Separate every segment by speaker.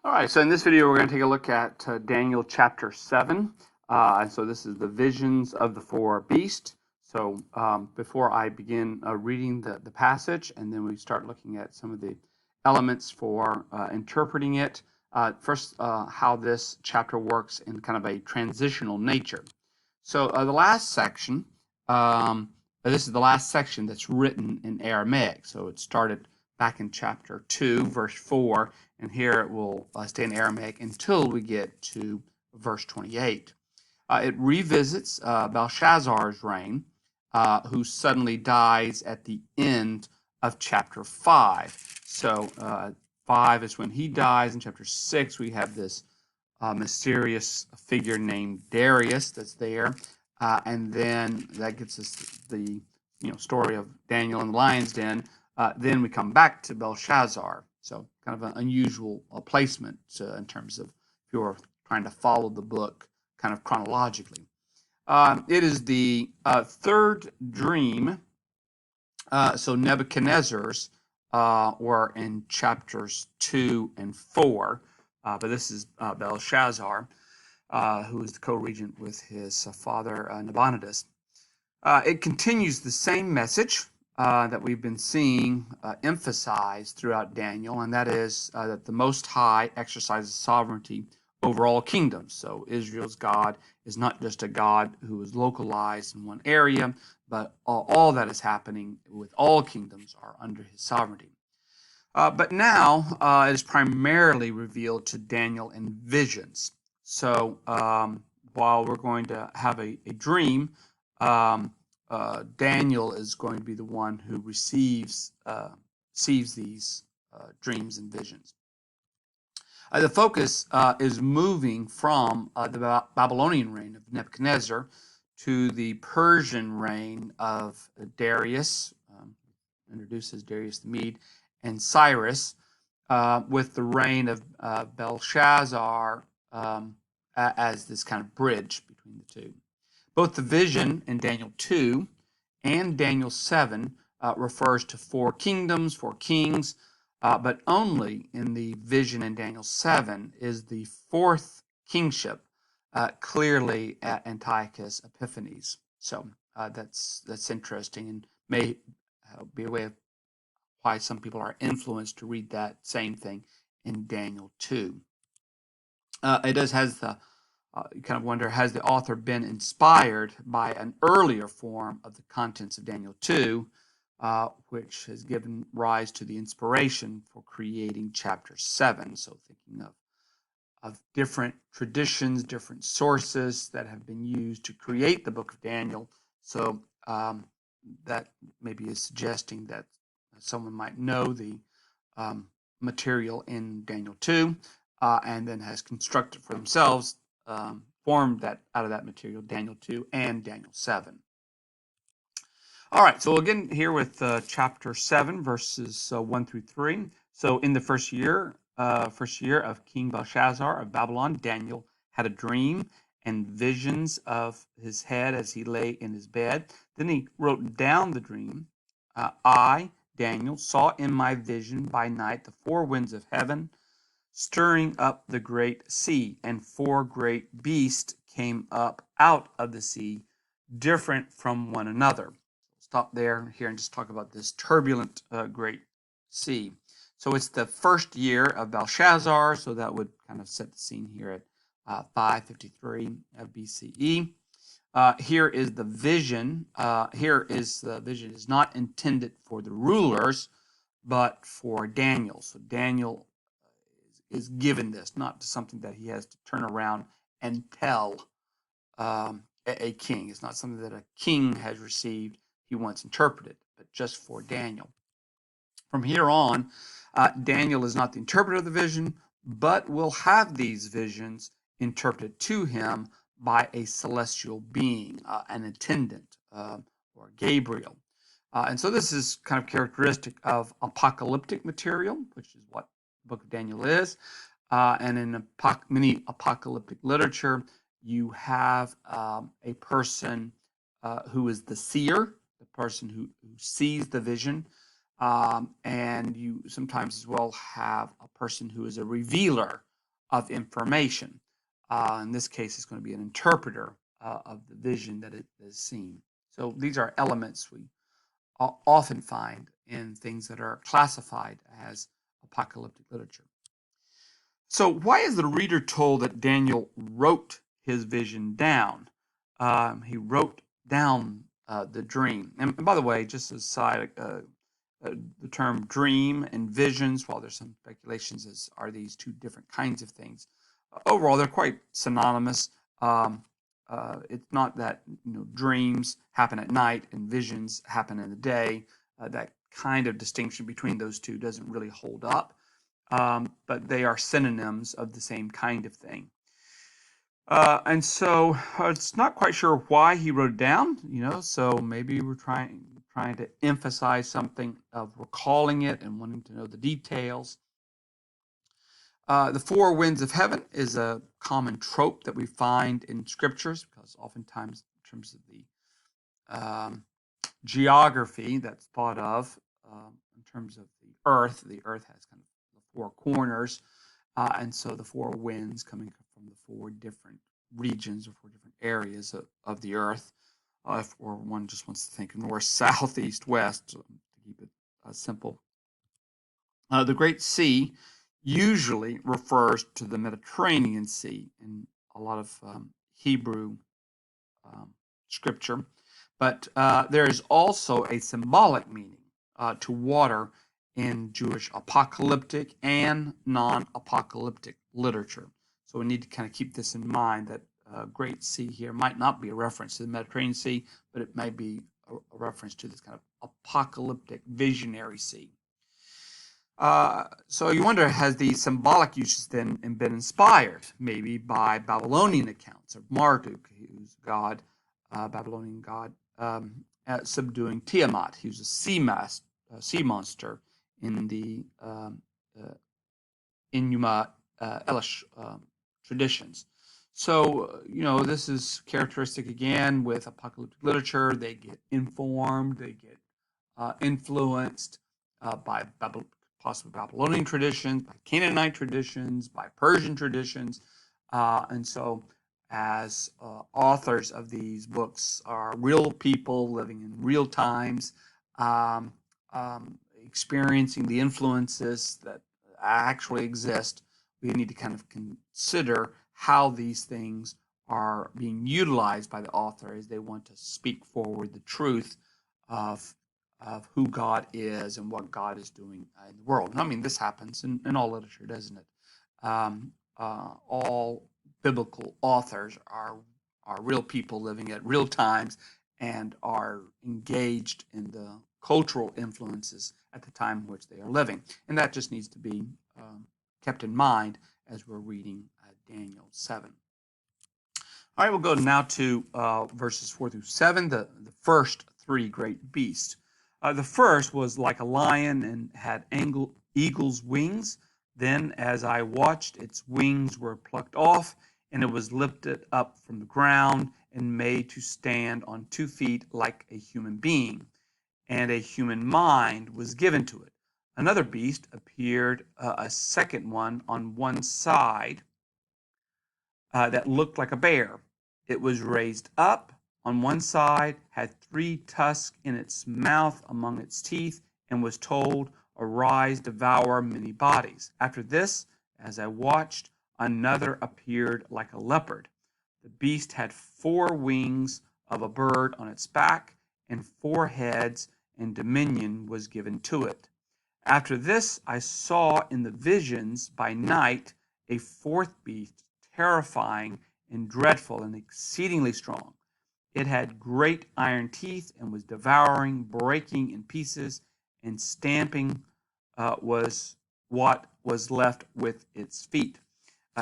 Speaker 1: All right, so in this video, we're going to take a look at Daniel chapter 7. And so this is the visions of the four beasts. So before I begin reading the passage, and then we start looking at some of the elements for interpreting it, first, how this chapter works in kind of a transitional nature. So the last section, this is the last section that's written in Aramaic. So it started back in chapter 2, verse 4, and here it will stay in Aramaic until we get to verse 28. It revisits Belshazzar's reign, who suddenly dies at the end of chapter 5. So 5 is when he dies. In chapter 6, we have this mysterious figure named Darius that's there. And then that gets us the story of Daniel in the lion's den. Then we come back to Belshazzar. So kind of an unusual placement in terms of if you're trying to follow the book kind of chronologically. It is the third dream. So Nebuchadnezzar's were in chapters 2 and 4. But this is Belshazzar, who is the co-regent with his father Nabonidus. It continues the same message that we've been seeing emphasized throughout Daniel, and that is that the Most High exercises sovereignty over all kingdoms. So Israel's God is not just a God who is localized in one area, but all that is happening with all kingdoms are under his sovereignty. But now it is primarily revealed to Daniel in visions. So while we're going to have a dream, Daniel is going to be the one who receives these dreams and visions. The focus is moving from the Babylonian reign of Nebuchadnezzar to the Persian reign of Darius, introduces Darius the Mede, and Cyrus, with the reign of Belshazzar as this kind of bridge between the two. Both the vision in Daniel 2 and Daniel 7 refers to four kingdoms, four kings, but only in the vision in Daniel 7 is the fourth kingship clearly at Antiochus Epiphanes. So that's interesting and may be a way of why some people are influenced to read that same thing in Daniel 2. It has the you kind of wonder, has the author been inspired by an earlier form of the contents of Daniel 2, which has given rise to the inspiration for creating chapter 7? So thinking of different traditions, different sources that have been used to create the book of Daniel. So that maybe is suggesting that someone might know the material in Daniel 2 and then has constructed for themselves, formed that out of that material, Daniel 2 and Daniel 7. All right, so we'll begin here with chapter 7, verses 1 through 3. So in the first year of King Belshazzar of Babylon, Daniel had a dream and visions of his head as he lay in his bed. Then he wrote down the dream. I, Daniel, saw in my vision by night the four winds of heaven stirring up the great sea, and four great beasts came up out of the sea, different from one another. Stop there here and just talk about this turbulent great sea. So it's the first year of Belshazzar, so that would kind of set the scene here at 553 BCE. Here is the vision. The vision is not intended for the rulers, but for Daniel. So Daniel is given this, not something that he has to turn around and tell a king. It's not something that a king has received, he wants interpreted, but just for Daniel. From here on, Daniel is not the interpreter of the vision, but will have these visions interpreted to him by a celestial being, an attendant, or Gabriel. And so this is kind of characteristic of apocalyptic material, which is what the book of Daniel is. And in many apocalyptic literature, you have a person who is the seer, the person who sees the vision. And you sometimes as well have a person who is a revealer of information. In this case, it's going to be an interpreter of the vision that it is seen. So these are elements we often find in things that are classified as apocalyptic literature. So why is the reader told that Daniel wrote his vision down? He wrote down the dream. And by the way, just as a side, the term dream and visions, while there's some speculations as are these two different kinds of things, overall they're quite synonymous. It's not that dreams happen at night and visions happen in the day. That kind of distinction between those two doesn't really hold up, but they are synonyms of the same kind of thing. And so it's not quite sure why he wrote it down, so maybe we're trying to emphasize something of recalling it and wanting to know the details. The four winds of heaven is a common trope that we find in scriptures, because oftentimes in terms of the geography that's thought of in terms of the earth has kind of the four corners, and so the four winds coming from the four different regions or four different areas of the earth, or one just wants to think north, south, east, west, to keep it simple. The Great Sea usually refers to the Mediterranean Sea in a lot of Hebrew scripture, but there is also a symbolic meaning to water in Jewish apocalyptic and non-apocalyptic literature. So we need to kind of keep this in mind, that Great Sea here might not be a reference to the Mediterranean Sea, but it may be a reference to this kind of apocalyptic visionary sea. So you wonder, has the symbolic uses then been inspired maybe by Babylonian accounts of Marduk, who's god, Babylonian god, subduing Tiamat. He was a sea monster in the Enuma Elish traditions. So, this is characteristic again with apocalyptic literature. They get informed, they get influenced by possibly Babylonian traditions, by Canaanite traditions, by Persian traditions. And so as authors of these books are real people living in real times, experiencing the influences that actually exist, we need to kind of consider how these things are being utilized by the author as they want to speak forward the truth of who God is and what God is doing in the world. And I mean, this happens in all literature, doesn't it? All biblical authors are real people living at real times and are engaged in the cultural influences at the time in which they are living. And that just needs to be kept in mind as we're reading Daniel 7. All right, we'll go now to verses 4 through 7, the first three great beasts. The first was like a lion and had eagle's wings. Then, as I watched, its wings were plucked off, and it was lifted up from the ground and made to stand on 2 feet like a human being, and a human mind was given to it. Another beast appeared, a second one on one side, that looked like a bear. It was raised up on one side, had 3 tusks in its mouth among its teeth, and was told, "Arise, devour many bodies." After this, as I watched, another appeared like a leopard. The beast had 4 wings of a bird on its back, and 4 heads, and dominion was given to it. After this, I saw in the visions by night a 4th beast, terrifying and dreadful and exceedingly strong. It had great iron teeth and was devouring, breaking in pieces, and stamping was what was left with its feet.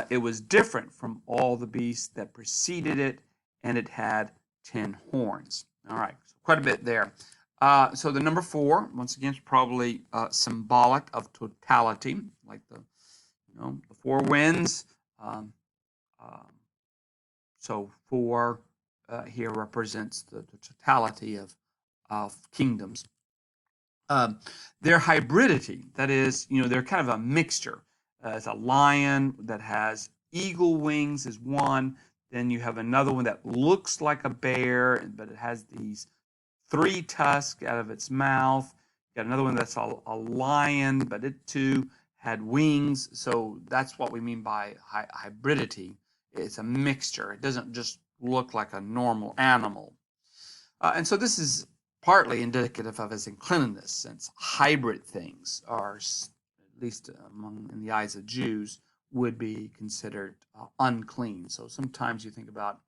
Speaker 1: It was different from all the beasts that preceded it, and it had 10 horns. All right, so quite a bit there. So the number 4, once again, is probably symbolic of totality, like the 4 winds. So 4 here represents the totality of kingdoms. Their hybridity, that is, they're kind of a mixture. as a lion that has eagle wings is one. Then you have another one that looks like a bear, but it has these three tusks out of its mouth. You got another one that's a lion, but it too had wings. So that's what we mean by hybridity. It's a mixture. It doesn't just look like a normal animal. And so this is partly indicative of his uncleanness, since hybrid things are, at least in the eyes of Jews, would be considered unclean. So sometimes you think about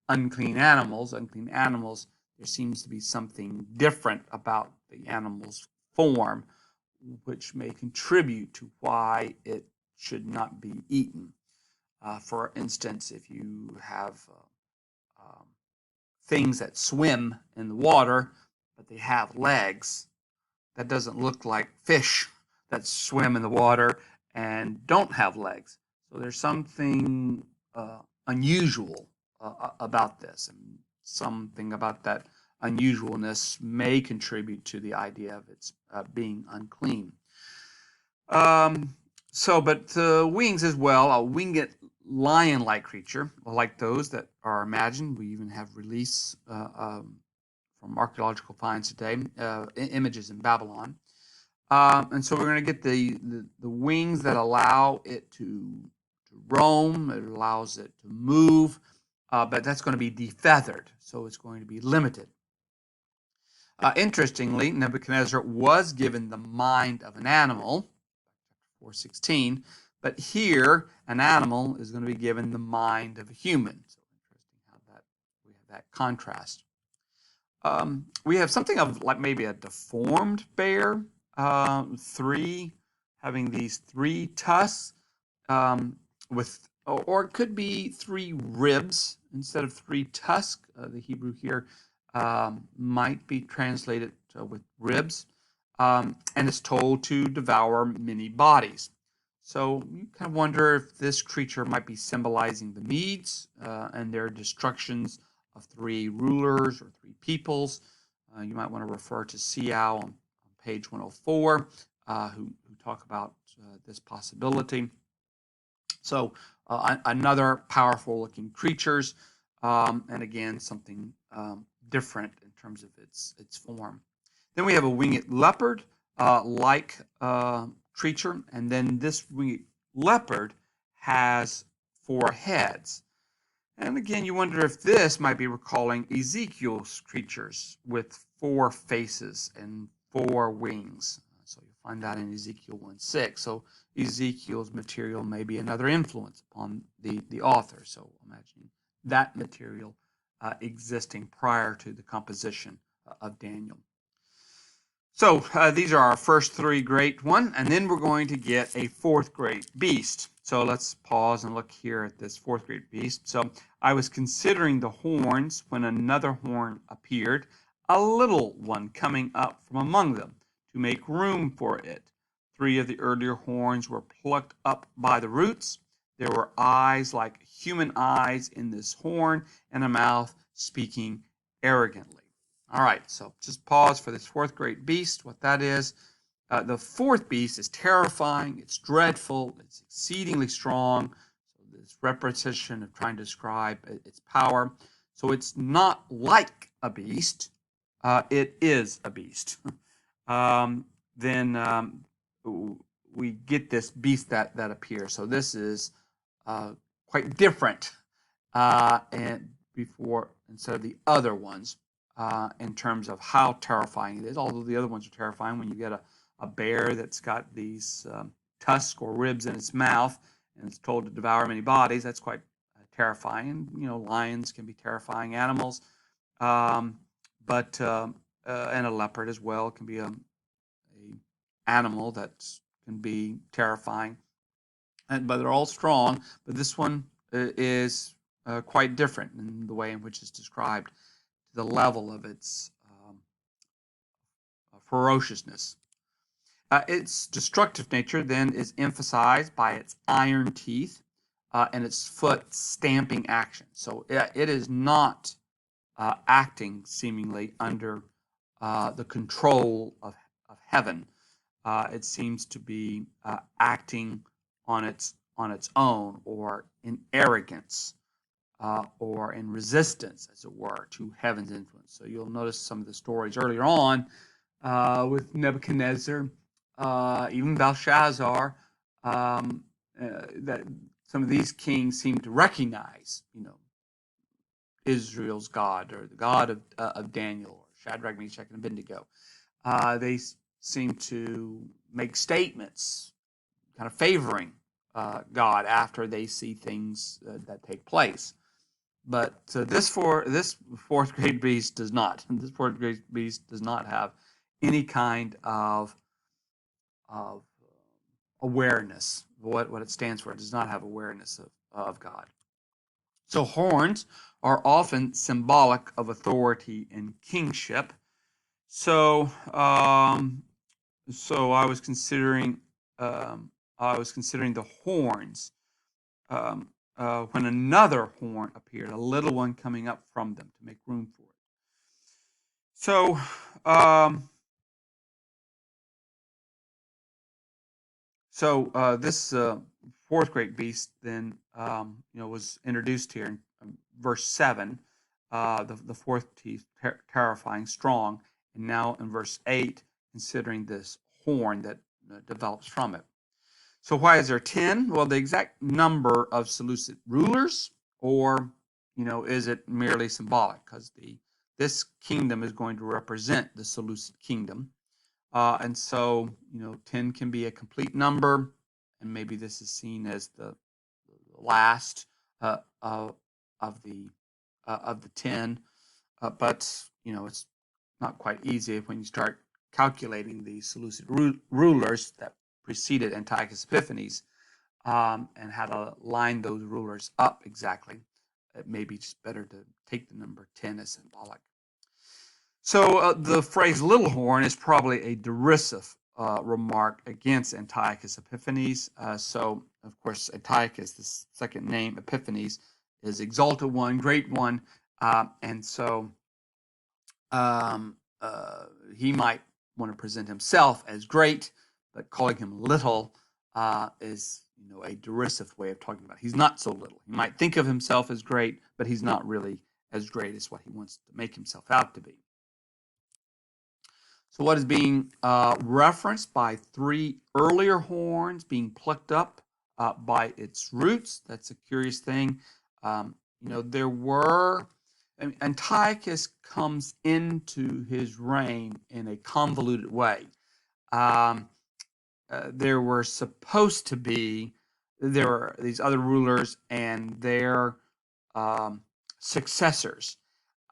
Speaker 1: unclean animals. There seems to be something different about the animal's form, which may contribute to why it should not be eaten. For instance, if you have um, things that swim in the water, but they have legs, that doesn't look like fish that swim in the water and don't have legs. So there's something unusual about this, and something about that unusualness may contribute to the idea of its being unclean. But wings as well, a winged lion-like creature, like those that are imagined. We even have reliefs from archaeological finds today, images in Babylon. And so we're going to get the wings that allow it to roam. It allows it to move, but that's going to be defeathered, so it's going to be limited. Interestingly, Nebuchadnezzar was given the mind of an animal, 4:16, but here an animal is going to be given the mind of a human. So interesting how that we have that contrast. We have something of like maybe a deformed bear, having these three tusks or it could be three ribs instead of three tusks. The Hebrew here might be translated with ribs, and it's told to devour many bodies. So you kind of wonder if this creature might be symbolizing the Medes and their destructions of three rulers or three peoples. You might want to refer to Siao on page 104, who talk about this possibility. So another powerful looking creatures, and again, something different in terms of its form. Then we have a winged leopard like creature, and then this winged leopard has 4 heads. And again, you wonder if this might be recalling Ezekiel's creatures with 4 faces and 4 wings. So you'll find that in Ezekiel 1:6. So Ezekiel's material may be another influence upon the author. So imagine that material existing prior to the composition of Daniel. So these are our first 3 great ones, and then we're going to get a 4th great beast. So let's pause and look here at this 4th great beast. So I was considering the horns when another horn appeared, a little one coming up from among them to make room for it. 3 of the earlier horns were plucked up by the roots. There were eyes like human eyes in this horn, and a mouth speaking arrogantly. All right, so just pause for this 4th great beast, what that is. The 4th beast is terrifying, it's dreadful, it's exceedingly strong. So this repetition of trying to describe its power. So it's not like a beast, it is a beast. Then we get this beast that appears. So this is quite different and instead of the other ones. In terms of how terrifying it is, although the other ones are terrifying. When you get a bear that's got these tusks or ribs in its mouth and it's told to devour many bodies, that's quite terrifying. You know, lions can be terrifying animals, and a leopard as well can be a animal that can be terrifying. But they're all strong. But this one is quite different in the way in which it's described, the level of its ferociousness. Its destructive nature then is emphasized by its iron teeth and its foot stamping action. So it is not acting seemingly under the control of heaven. It seems to be acting on its own, or in arrogance, or in resistance, as it were, to heaven's influence. So you'll notice some of the stories earlier on with Nebuchadnezzar, even Belshazzar, that some of these kings seem to recognize, Israel's God, or the God of Daniel, or Shadrach, Meshach, and Abednego. They seem to make statements kind of favoring God after they see things that take place. But this fourth great beast does not. This fourth great beast does not have any kind of awareness. What it stands for, it does not have awareness of God. So horns are often symbolic of authority and kingship. So I was considering the horns when another horn appeared, a little one coming up from them to make room for it. So this fourth great beast then was introduced here in verse 7. The fourth teeth, terrifying, strong, and now in verse 8, considering this horn that develops from it. So why is there 10? Well, the exact number of Seleucid rulers, or is it merely symbolic? Because this kingdom is going to represent the Seleucid kingdom, and so 10 can be a complete number, and maybe this is seen as the last of the 10, but it's not quite easy when you start calculating the Seleucid rulers that preceded Antiochus Epiphanes, and how to line those rulers up exactly. It may be just better to take the number 10 as symbolic. So the phrase little horn is probably a derisive remark against Antiochus Epiphanes. So, of course, Antiochus, the second name, Epiphanes, is exalted one, great one, and so he might want to present himself as great, but calling him little is a derisive way of talking about it. He's not so little. He might think of himself as great, but he's not really as great as what he wants to make himself out to be. So what is being referenced by 3 earlier horns being plucked up by its roots? That's a curious thing. There were, Antiochus comes into his reign in a convoluted way. There were supposed to be, there were these other rulers and their successors,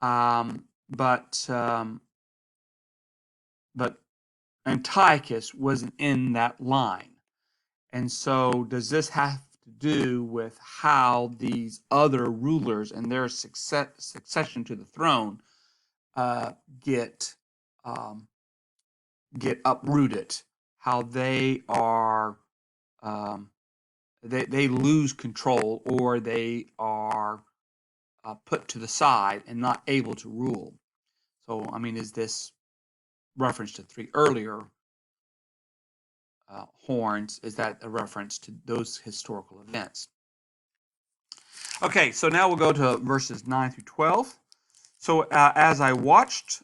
Speaker 1: but Antiochus wasn't in that line. And so does this have to do with how these other rulers and their succession to the throne get uprooted? How they are they lose control, or they are put to the side and not able to rule. So, is this reference to 3 earlier horns? Is that a reference to those historical events? Okay, so now we'll go to verses 9 through 12. So as I watched,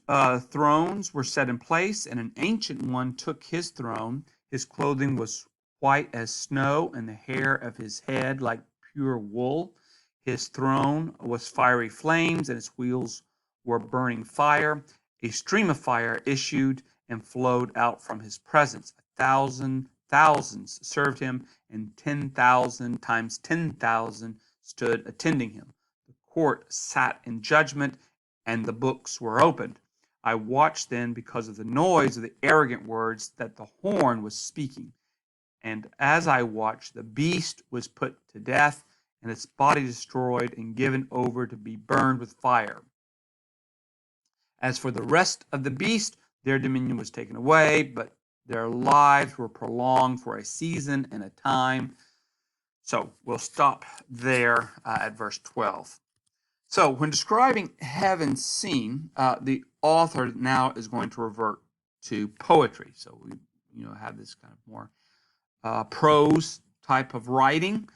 Speaker 1: thrones were set in place, and an ancient one took his throne. His clothing was white as snow, and the hair of his head like pure wool. His throne was fiery flames, and its wheels were burning fire. A stream of fire issued and flowed out from his presence. 1,000 thousands served him, and 10,000 times 10,000 stood attending him. The court sat in judgment, and the books were opened. I watched then because of the noise of the arrogant words that the horn was speaking. And as I watched, the beast was put to death, and its body destroyed and given over to be burned with fire. As for the rest of the beast, their dominion was taken away, but their lives were prolonged for a season and a time. So we'll stop there at verse 12. So when describing heaven seen, the author now is going to revert to poetry. So we have this kind of more prose type of writing.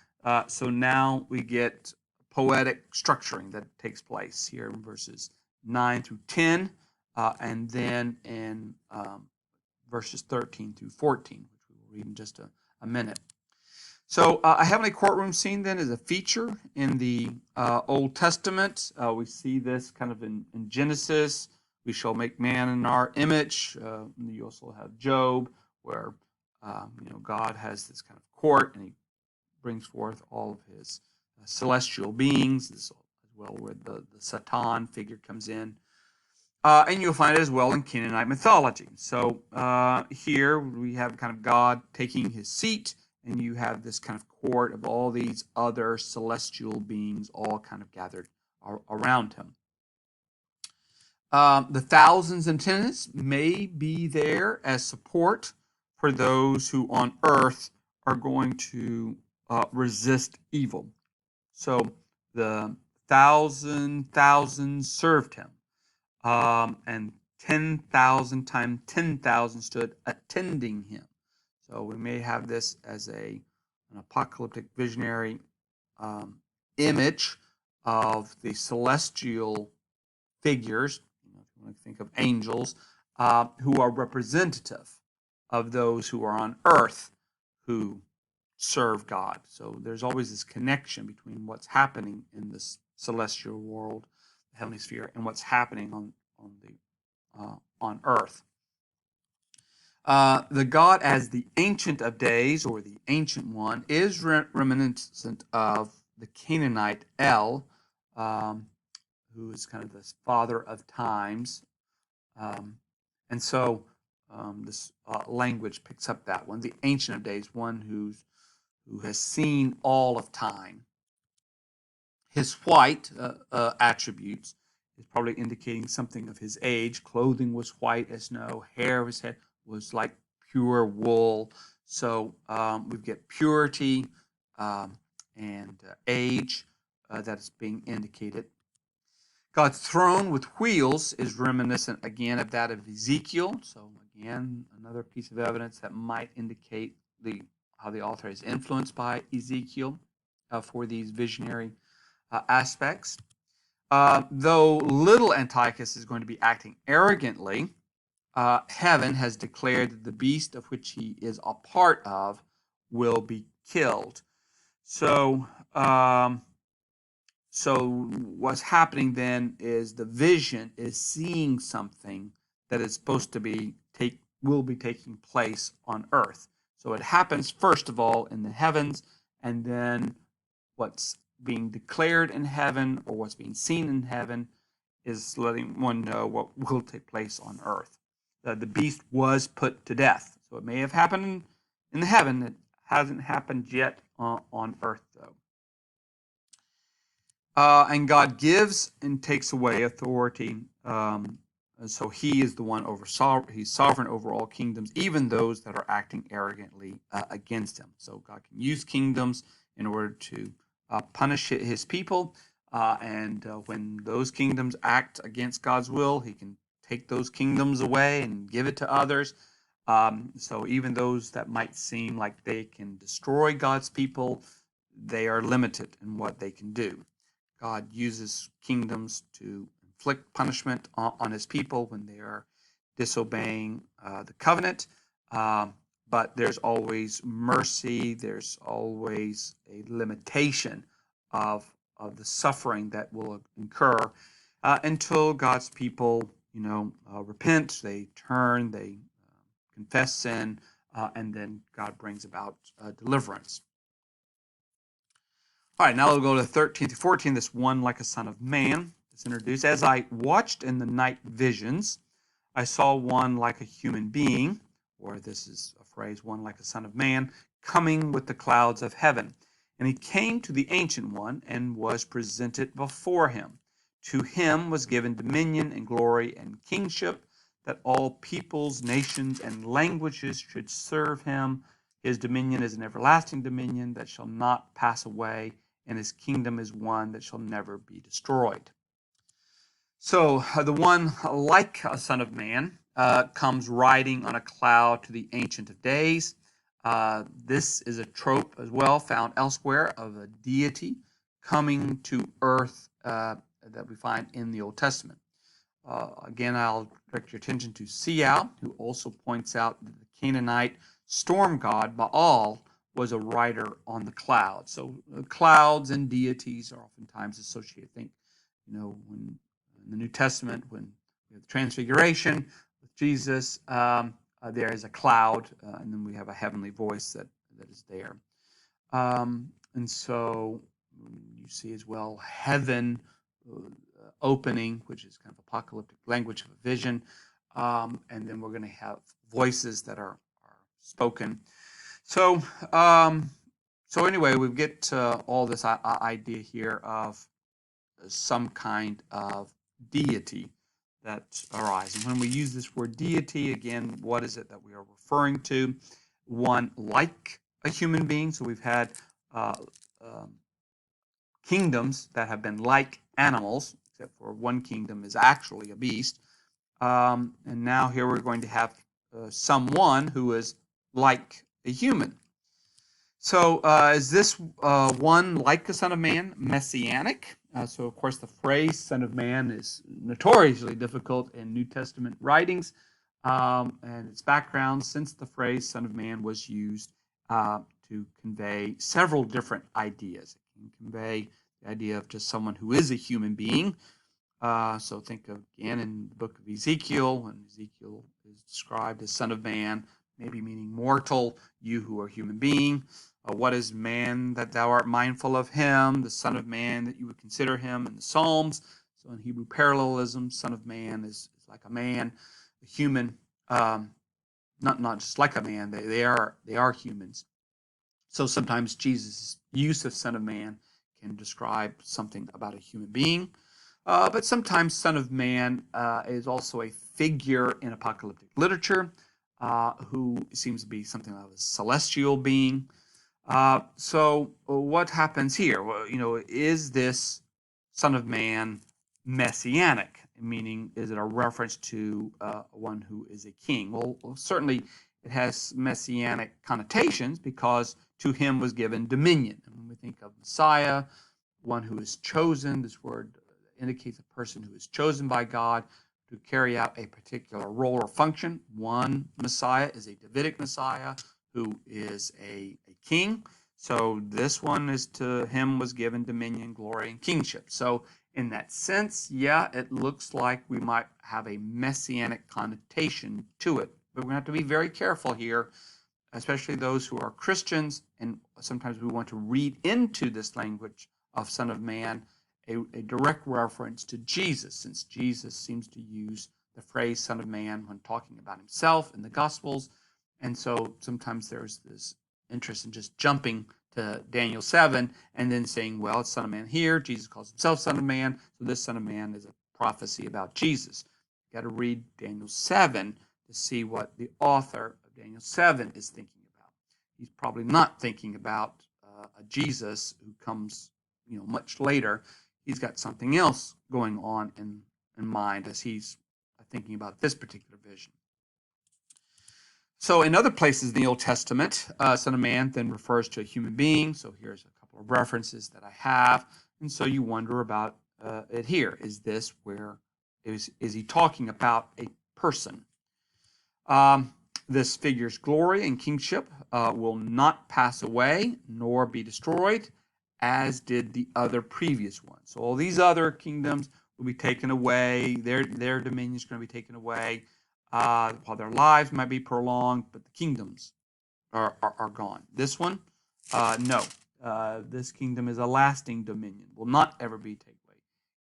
Speaker 1: So now we get poetic structuring that takes place here in verses 9 through 10, and then in verses 13 through 14, which we will read in just a minute. So a heavenly courtroom scene then is a feature in the Old Testament. We see this kind of in Genesis. We shall make man in our image. You also have Job, where God has this kind of court, and he brings forth all of his celestial beings, as well where the Satan figure comes in. And you'll find it as well in Canaanite mythology. So here we have kind of God taking his seat, and you have this kind of court of all these other celestial beings all kind of gathered around him. The thousands and tens may be there as support for those who on earth are going to resist evil. So the thousands served him, and 10,000 times 10,000 stood attending him. So we may have this as an apocalyptic visionary image of the celestial figures, if you want to think of angels, who are representative of those who are on earth who serve God. So there's always this connection between what's happening in this celestial world, the heavenly sphere, and what's happening on earth. The God as the Ancient of Days, or the Ancient One, is reminiscent of the Canaanite El, who is kind of the father of times. And so this language picks up that one. The Ancient of Days, one who has seen all of time. His white attributes is probably indicating something of his age. Clothing was white as snow. Hair of his head was like pure wool. So we get purity and age that is being indicated. God's throne with wheels is reminiscent again of that of Ezekiel. So again, another piece of evidence that might indicate how the author is influenced by Ezekiel for these visionary aspects. Though little Antiochus is going to be acting arrogantly, heaven has declared that the beast of which he is a part of will be killed. So what's happening then is the vision is seeing something that is supposed to will be taking place on earth. So it happens first of all in the heavens, and then what's being declared in heaven or what's being seen in heaven is letting one know what will take place on earth. The beast was put to death. So it may have happened in the heaven. It hasn't happened yet on earth, though. And God gives and takes away authority. So he is the one he's sovereign over all kingdoms, even those that are acting arrogantly against him. So God can use kingdoms in order to punish his people. And when those kingdoms act against God's will, he can take those kingdoms away and give it to others. So even those that might seem like they can destroy God's people, they are limited in what they can do. God uses kingdoms to inflict punishment on his people when they are disobeying the covenant. But there's always mercy. There's always a limitation of the suffering that will incur until God's people, repent, they turn, they confess sin, and then God brings about deliverance. All right, now we'll go to 13 to 14. This one like a son of man is introduced. As I watched in the night visions, I saw one like a human being, or this is a phrase, one like a son of man, coming with the clouds of heaven. And he came to the Ancient One and was presented before him. To him was given dominion and glory and kingship, that all peoples, nations, and languages should serve him. His dominion is an everlasting dominion that shall not pass away, and his kingdom is one that shall never be destroyed. So the one like a son of man comes riding on a cloud to the Ancient of Days. This is a trope as well found elsewhere of a deity coming to earth that we find in the Old Testament. Again, I'll direct your attention to Sial, who also points out that the Canaanite storm god Baal was a rider on the clouds. So clouds and deities are oftentimes associated. Think, when in the New Testament, when we have the Transfiguration with Jesus, there is a cloud, and then we have a heavenly voice that is there. And so you see as well heaven opening, which is kind of apocalyptic language of a vision. And then we're going to have voices that are spoken. So, anyway, we get all this idea here of some kind of deity that arises. And when we use this word deity, again, what is it that we are referring to? One like a human being. So we've had kingdoms that have been like animals, except for one kingdom is actually a beast. And now here we're going to have someone who is like a human. So is this one like a son of man messianic? So of course the phrase son of man is notoriously difficult in New Testament writings, and its background, since the phrase son of man was used to convey several different ideas. It can convey the idea of just someone who is a human being. So think of, again, in the book of Ezekiel, when Ezekiel is described as son of man, maybe meaning mortal, you who are human being. What is man that thou art mindful of him? The son of man that you would consider him in the Psalms. So in Hebrew parallelism, son of man is like a man, a human, not just like a man. They are humans. So sometimes Jesus' use of son of man can describe something about a human being. But sometimes son of man is also a figure in apocalyptic literature who seems to be something of a celestial being. So what happens here? Well, is this son of man messianic? Meaning, is it a reference to one who is a king? Well, certainly it has messianic connotations because to him was given dominion. And when we think of Messiah, one who is chosen, this word indicates a person who is chosen by God to carry out a particular role or function. One Messiah is a Davidic Messiah who is a king. So this one is to him was given dominion, glory, and kingship. So in that sense, yeah, it looks like we might have a messianic connotation to it. But we're going to have to be very careful here, especially those who are Christians, and sometimes we want to read into this language of Son of Man a direct reference to Jesus, since Jesus seems to use the phrase Son of Man when talking about himself in the Gospels. And so sometimes there's this interest in just jumping to Daniel 7 and then saying, well, it's Son of Man here. Jesus calls himself Son of Man. So this Son of Man is a prophecy about Jesus. You've got to read Daniel 7 to see what the author of Daniel 7 is thinking about. He's probably not thinking about a Jesus who comes, much later. He's got something else going on in mind as he's thinking about this particular vision. So in other places in the Old Testament, Son of Man then refers to a human being. So here's a couple of references that I have. And so you wonder about it here. Is this where, is he talking about a person? This figure's glory and kingship will not pass away nor be destroyed, as did the other previous ones. So all these other kingdoms will be taken away. Their dominion is going to be taken away. While their lives might be prolonged, but the kingdoms are gone. This one, no. This kingdom is a lasting dominion, will not ever be taken away.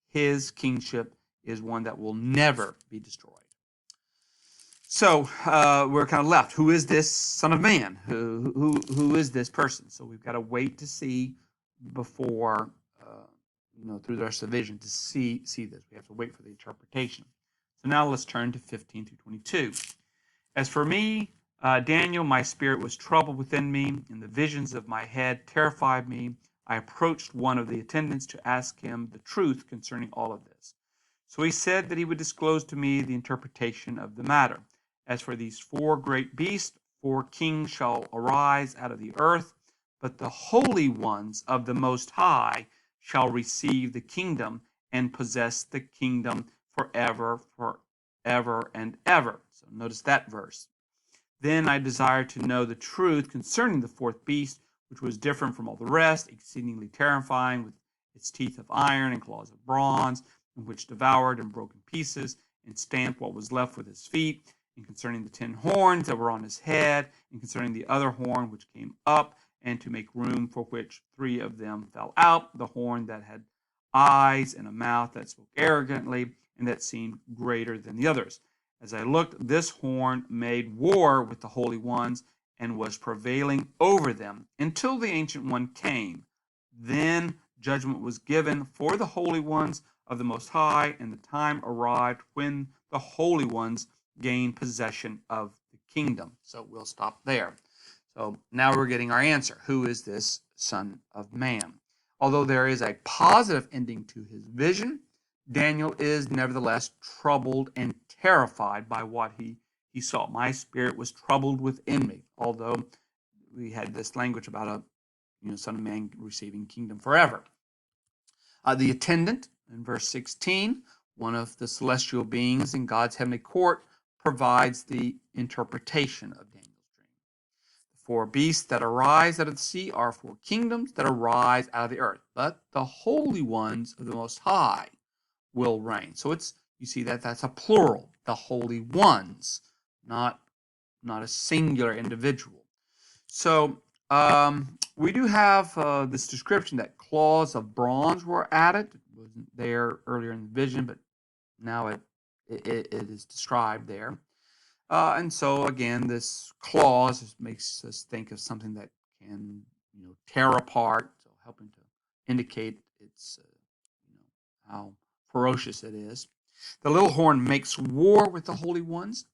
Speaker 1: His kingship is one that will never be destroyed. So we're kind of left. Who is this Son of Man? Who is this person? So we've got to wait to see before, through the rest of the vision to see this. We have to wait for the interpretation. So now let's turn to 15 through 22. As for me, Daniel, my spirit was troubled within me, and the visions of my head terrified me. I approached one of the attendants to ask him the truth concerning all of this. So he said that he would disclose to me the interpretation of the matter. As for these four great beasts, For kings shall arise out of the earth, but the holy ones of the Most High shall receive the kingdom and possess the kingdom forever, forever and ever. So notice that verse. Then I desired to know the truth concerning the fourth beast, which was different from all the rest, exceedingly terrifying, with its teeth of iron and claws of bronze, and which devoured and broke in pieces and stamped what was left with his feet, and concerning the 10 horns that were on his head, and concerning the other horn which came up, and to make room for which 3 of them fell out, the horn that had eyes and a mouth that spoke arrogantly, and that seemed greater than the others. As I looked, this horn made war with the holy ones and was prevailing over them until the Ancient One came. Then judgment was given for the holy ones of the Most High, and the time arrived when the holy ones gained possession of the kingdom. So we'll stop there. So now we're getting our answer. Who is this Son of Man? Although there is a positive ending to his vision, Daniel is nevertheless troubled and terrified by what he saw. My spirit was troubled within me, although we had this language about a Son of Man receiving kingdom forever. The attendant, in verse 16, one of the celestial beings in God's heavenly court, provides the interpretation of Daniel's dream. The 4 beasts that arise out of the sea are 4 kingdoms that arise out of the earth, but the holy ones of the Most High will reign. So you see that's a plural, the holy ones, not a singular individual. So we do have this description that claws of bronze were added. It wasn't there earlier in the vision, but now it is described there. And so again, this claws makes us think of something that can tear apart, so helping to indicate its how ferocious it is. The little horn makes war with the holy ones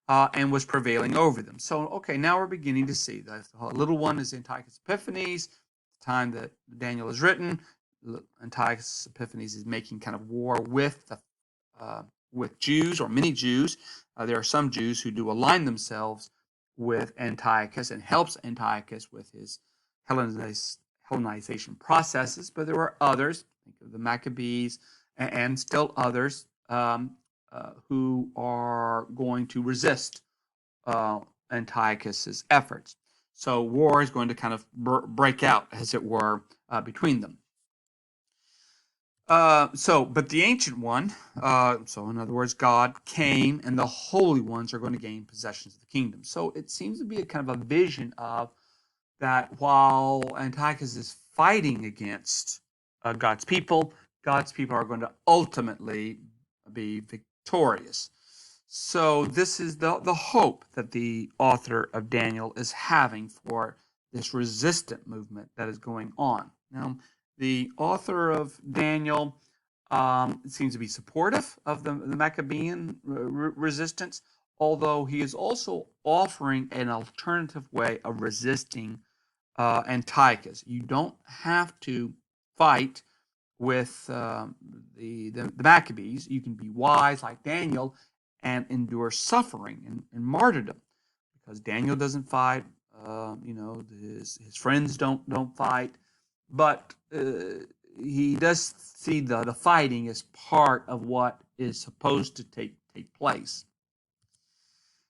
Speaker 1: and was prevailing over them. So, okay, now we're beginning to see that the little one is Antiochus Epiphanes. The time that Daniel is written, Antiochus Epiphanes is making kind of war with Jews or many Jews. There are some Jews who do align themselves with Antiochus and helps Antiochus with his Hellenization processes, but there are others, think of the Maccabees, and still others who are going to resist Antiochus's efforts. So war is going to kind of break out, as it were, between them. But the Ancient One, so in other words, God came, and the holy ones are going to gain possessions of the kingdom. So it seems to be a kind of a vision of that while Antiochus is fighting against God's people are going to ultimately be victorious. So this is the hope that the author of Daniel is having for this resistant movement that is going on. Now, the author of Daniel seems to be supportive of the Maccabean resistance, although he is also offering an alternative way of resisting Antiochus. You don't have to fight with the Maccabees. You can be wise like Daniel and endure suffering and martyrdom, because Daniel doesn't fight. His friends don't fight, but he does see the fighting as part of what is supposed to take place.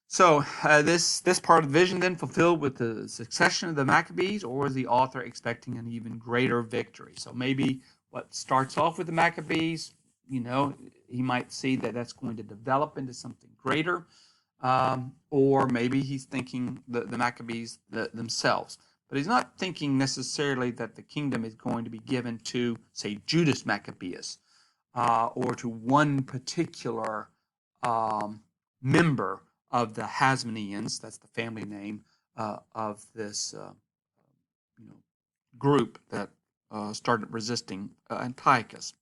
Speaker 1: So this part of the vision then fulfilled with the succession of the Maccabees, or is the author expecting an even greater victory? So maybe what starts off with the Maccabees, he might see that that's going to develop into something greater, or maybe he's thinking the Maccabees themselves. But he's not thinking necessarily that the kingdom is going to be given to, say, Judas Maccabeus, or to one particular member of the Hasmoneans. That's the family name of this group that started resisting Antiochus.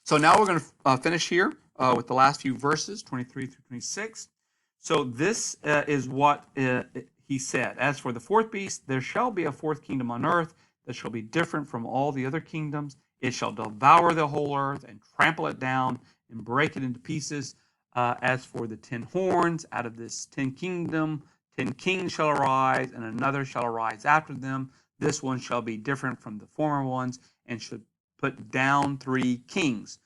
Speaker 1: So now we're going to finish here with the last few verses, 23 through 26. So this is what he said. As for the fourth beast, there shall be a fourth kingdom on earth that shall be different from all the other kingdoms. It shall devour the whole earth and trample it down and break it into pieces. As for the 10 horns, out of this 10 kingdom, 10 kings shall arise, and another shall arise after them. This one shall be different from the former ones, and should put down 3 kings.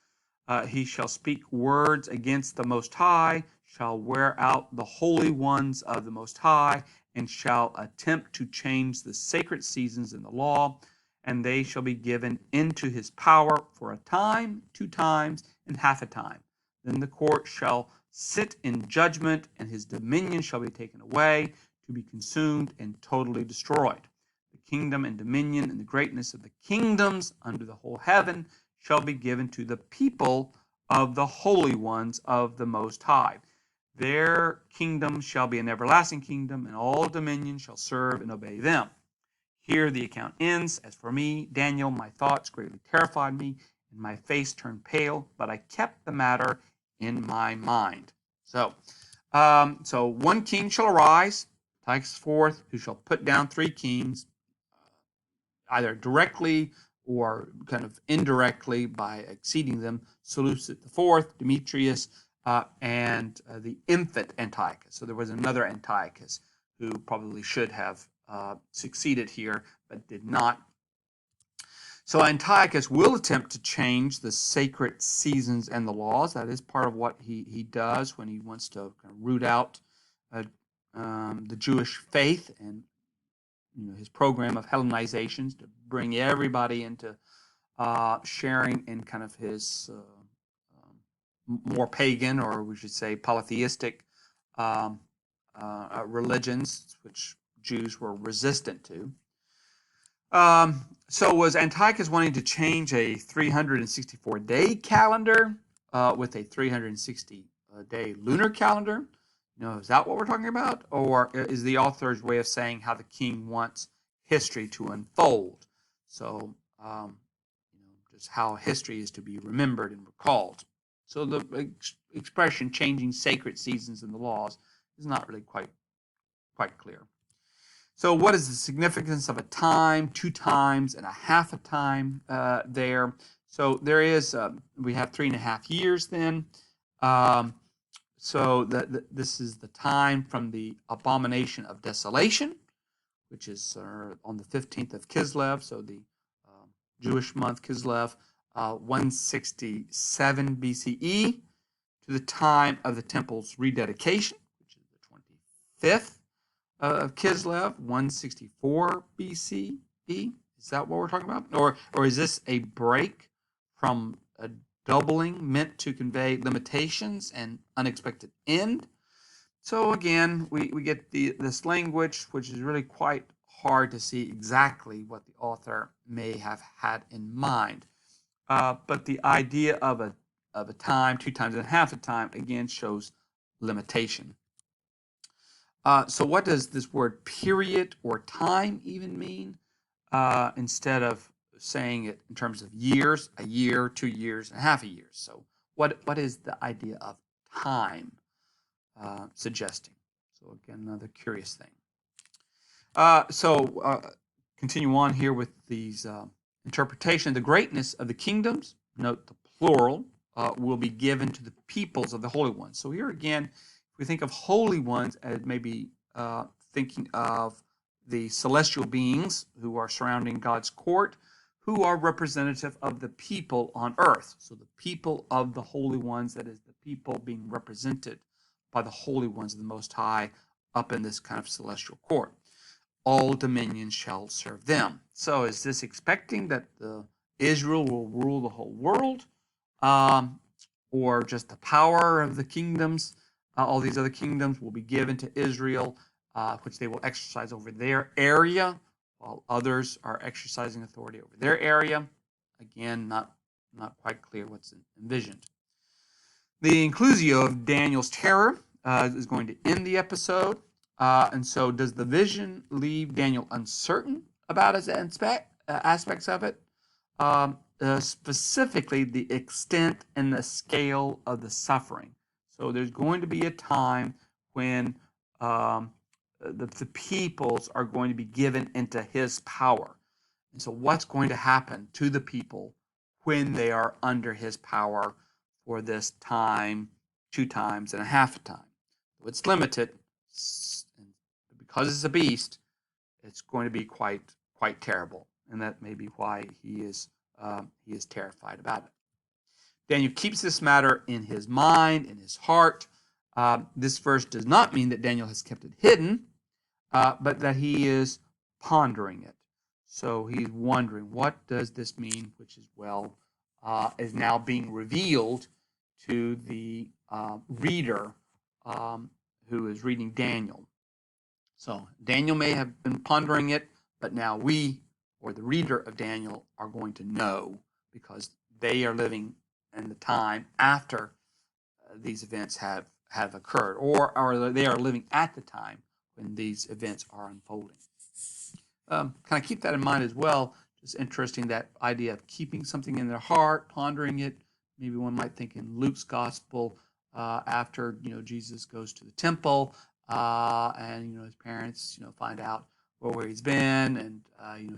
Speaker 1: He shall speak words against the Most High, shall wear out the holy ones of the Most High, and shall attempt to change the sacred seasons in the law, and they shall be given into his power for a time, 2 times, and half a time. Then the court shall sit in judgment, and his dominion shall be taken away, to be consumed and totally destroyed. The kingdom and dominion and the greatness of the kingdoms under the whole heaven shall be given to the people of the holy ones of the Most High. Their kingdom shall be an everlasting kingdom, and all dominion shall serve and obey them. Here the account ends. As for me, Daniel, my thoughts greatly terrified me, and my face turned pale, but I kept the matter in my mind. So 1 king shall arise, Antiochus IV, who shall put down 3 kings, either directly or kind of indirectly by exceeding them, Seleucus IV, Demetrius, and the infant Antiochus. So there was another Antiochus who probably should have succeeded here, but did not. So Antiochus will attempt to change the sacred seasons and the laws. That is part of what he does when he wants to kind of root out the Jewish faith, and his program of Hellenizations to bring everybody into sharing in kind of his more pagan, or we should say polytheistic religions, which Jews were resistant to. So was Antiochus wanting to change a 364-day calendar with a 360-day lunar calendar? Is that what we're talking about? Or is the author's way of saying how the king wants history to unfold? So, just how history is to be remembered and recalled. So the expression changing sacred seasons and the laws is not really quite clear. So what is the significance of a time, 2 times, and a half a time there? So there is, we have 3.5 years then. So this is the time from the abomination of desolation, which is on the 15th of Kislev, so the Jewish month Kislev, 167 BCE, to the time of the temple's rededication, which is the 25th of Kislev, 164 BCE. Is that what we're talking about? Or is this a break from a doubling meant to convey limitations and unexpected end? So again, we get this language, which is really quite hard to see exactly what the author may have had in mind. But the idea of a time, 2 times, and half a time, again, shows limitation. So what does this word period or time even mean? Instead of saying it in terms of years, a year, 2 years, and half a year. So what is the idea of time suggesting? So again, another curious thing. Continue on here with these interpretation. The greatness of the kingdoms, note the plural, will be given to the peoples of the holy ones. So here again, if we think of holy ones as maybe thinking of the celestial beings who are surrounding God's court, who are representative of the people on earth. So the people of the holy ones, that is the people being represented by the holy ones of the Most High up in this kind of celestial court. All dominions shall serve them. So is this expecting that Israel will rule the whole world, or just the power of the kingdoms? All these other kingdoms will be given to Israel, which they will exercise over their area, while others are exercising authority over their area. Again, not quite clear what's envisioned. The inclusio of Daniel's terror is going to end the episode. And so does the vision leave Daniel uncertain about his aspects of it? Specifically, the extent and the scale of the suffering. So there's going to be a time when the peoples are going to be given into his power. And so what's going to happen to the people when they are under his power for this time, 2 times, and a half a time? So it's limited. because it's a beast, it's going to be quite terrible, and that may be why he is terrified about it. Daniel keeps this matter in his mind, in his heart. This verse does not mean that Daniel has kept it hidden, but that he is pondering it. So he's wondering, what does this mean, which is now being revealed to the reader who is reading Daniel. So Daniel may have been pondering it, but now we, or the reader of Daniel, are going to know, because they are living in the time after these events have occurred, or they are living at the time when these events are unfolding. Kind of keep that in mind as well. Just interesting, that idea of keeping something in their heart, pondering it. Maybe one might think in Luke's gospel, after Jesus goes to the temple, and his parents find out where he's been, and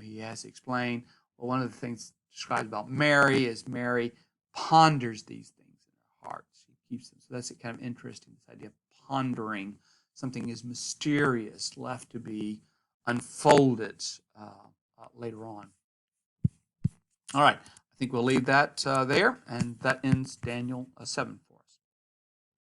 Speaker 1: he has to explain. Well, one of the things described about Mary is Mary ponders these things in her heart. She keeps them. So that's kind of interesting, this idea of pondering. Something is mysterious, left to be unfolded later on. All right, I think we'll leave that there, and that ends Daniel 7.